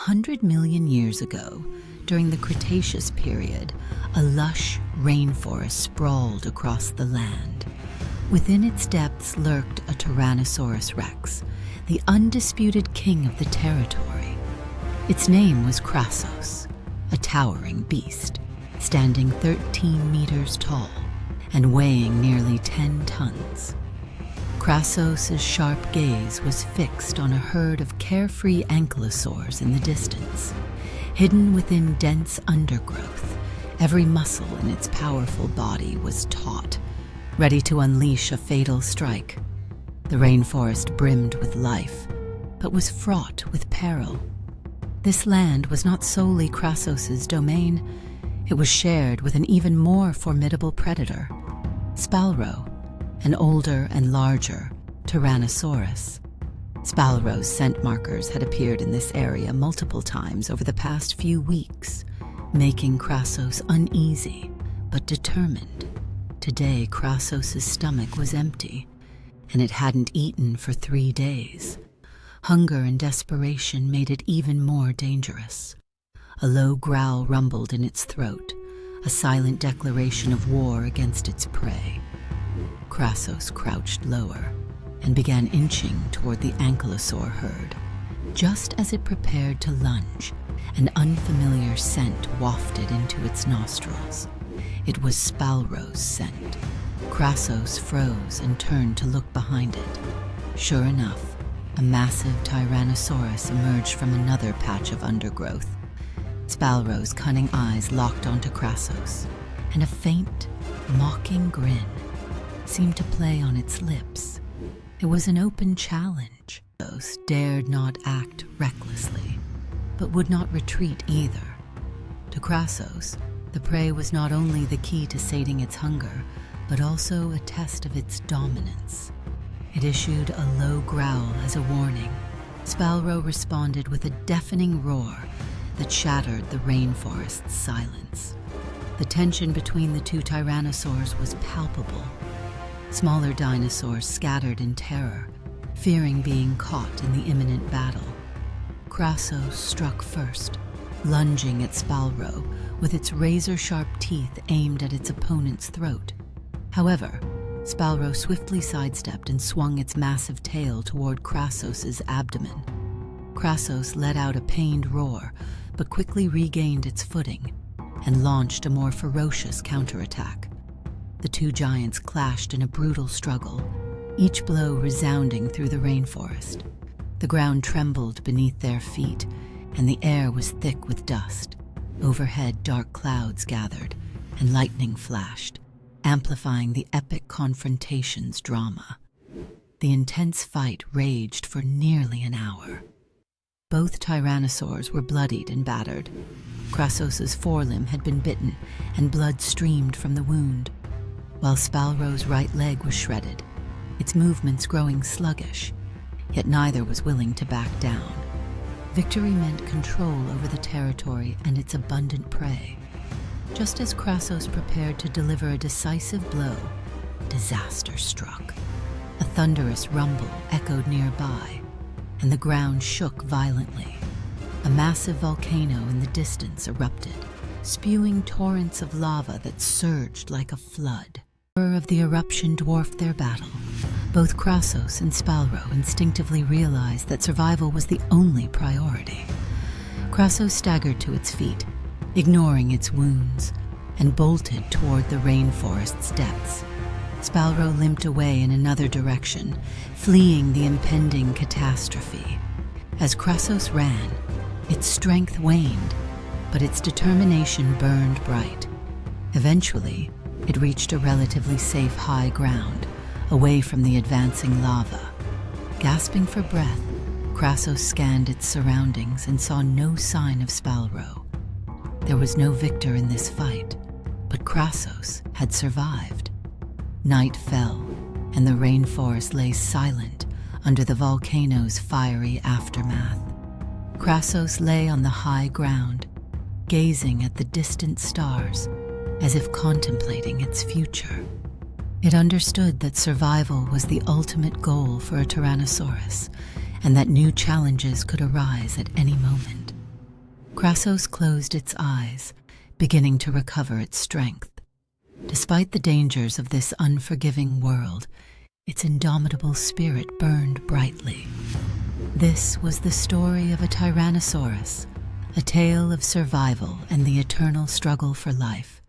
100 million years ago, during the Cretaceous period, a lush rainforest sprawled across the land. Within its depths lurked a Tyrannosaurus rex, the undisputed king of the territory. Its name was Krassos, a towering beast, standing 13 meters tall and weighing nearly 10 tons. Krassos' sharp gaze was fixed on a herd of carefree ankylosaurs in the distance. Hidden within dense undergrowth, every muscle in its powerful body was taut, ready to unleash a fatal strike. The rainforest brimmed with life, but was fraught with peril. This land was not solely Krassos' domain. It was shared with an even more formidable predator, Spalro, an older and larger Tyrannosaurus. Spalro's scent markers had appeared in this area multiple times over the past few weeks, making Krassos uneasy but determined. Today, Krassos' stomach was empty, and it hadn't eaten for 3 days. Hunger and desperation made it even more dangerous. A low growl rumbled in its throat, a silent declaration of war against its prey. Krassos crouched lower and began inching toward the ankylosaur herd. Just as it prepared to lunge, an unfamiliar scent wafted into its nostrils. It was Spalro's scent. Krassos froze and turned to look behind it. Sure enough, a massive Tyrannosaurus emerged from another patch of undergrowth. Spalro's cunning eyes locked onto Krassos, and a faint, mocking grin seemed to play on its lips. It was an open challenge. Krassos dared not act recklessly, but would not retreat either. To Krassos, the prey was not only the key to sating its hunger, but also a test of its dominance. It issued a low growl as a warning. Spalro responded with a deafening roar that shattered the rainforest's silence. The tension between the two tyrannosaurs was palpable. Smaller dinosaurs scattered in terror, fearing being caught in the imminent battle. Krassos struck first, lunging at Spalro with its razor-sharp teeth aimed at its opponent's throat. However, Spalro swiftly sidestepped and swung its massive tail toward Krassos' abdomen. Krassos let out a pained roar, but quickly regained its footing and launched a more ferocious counterattack. The two giants clashed in a brutal struggle, each blow resounding through the rainforest. The ground trembled beneath their feet, and the air was thick with dust. Overhead, dark clouds gathered, and lightning flashed, amplifying the epic confrontation's drama. The intense fight raged for nearly an hour. Both tyrannosaurs were bloodied and battered. Krassos' forelimb had been bitten, and blood streamed from the wound, while Spalro's right leg was shredded, its movements growing sluggish, yet neither was willing to back down. Victory meant control over the territory and its abundant prey. Just as Krassos prepared to deliver a decisive blow, disaster struck. A thunderous rumble echoed nearby, and the ground shook violently. A massive volcano in the distance erupted, spewing torrents of lava that surged like a flood. The horror of the eruption dwarfed their battle. Both Krassos and Spalro instinctively realized that survival was the only priority. Krassos staggered to its feet, ignoring its wounds, and bolted toward the rainforest's depths. Spalro limped away in another direction, fleeing the impending catastrophe. As Krassos ran, its strength waned, but its determination burned bright. Eventually, it reached a relatively safe high ground, away from the advancing lava. Gasping for breath, Krassos scanned its surroundings and saw no sign of Spalro. There was no victor in this fight, but Krassos had survived. Night fell, and the rainforest lay silent under the volcano's fiery aftermath. Krassos lay on the high ground, gazing at the distant stars, as if contemplating its future. It understood that survival was the ultimate goal for a Tyrannosaurus, and that new challenges could arise at any moment. Krassos closed its eyes, beginning to recover its strength. Despite the dangers of this unforgiving world, its indomitable spirit burned brightly. This was the story of a Tyrannosaurus, a tale of survival and the eternal struggle for life.